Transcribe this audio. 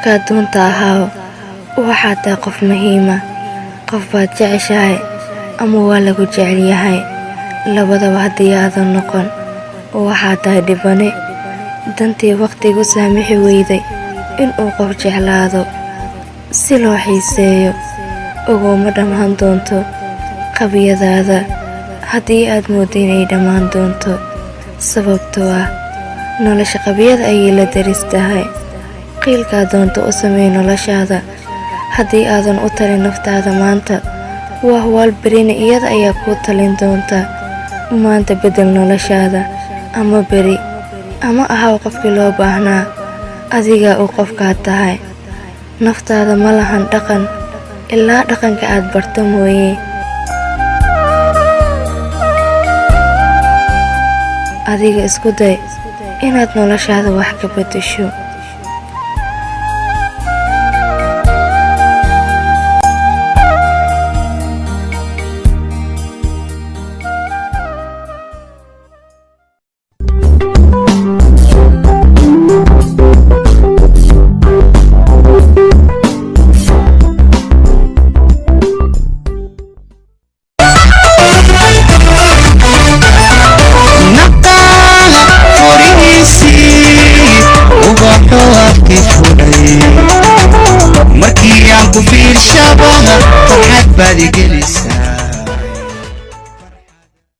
qofkaad doonta ahaaw waxaad tahay qof muhiima, qof baad jeceshahay ama waa lagu jecel yahay. labadaba haddii aadan noqon waxaad tahay dhibane dantii waqtigu saamixi weyday inuu qof jeclaado. si loo xiiseeyo uguma dhammaan doonto qabiyadaada haddii aad mooddo inay dhammaan doonto, sababtoo ah nolosha qabiyada ayay la daris tahay. qiilkaa doonto u samey noloshaada, haddii aadan u talin naftaada maanta waa huwaal berina iyada ayaa kuu talin doonta. maanta beddel noloshaada ama beri ama ahaw qofkii loo baahnaa adigaa uu qofkaad tahay. naftaada ma lahan dhaqan ilaa dhaqanka aad barto mooye. adiga isku day inaad noloshaada wax ka beddesho.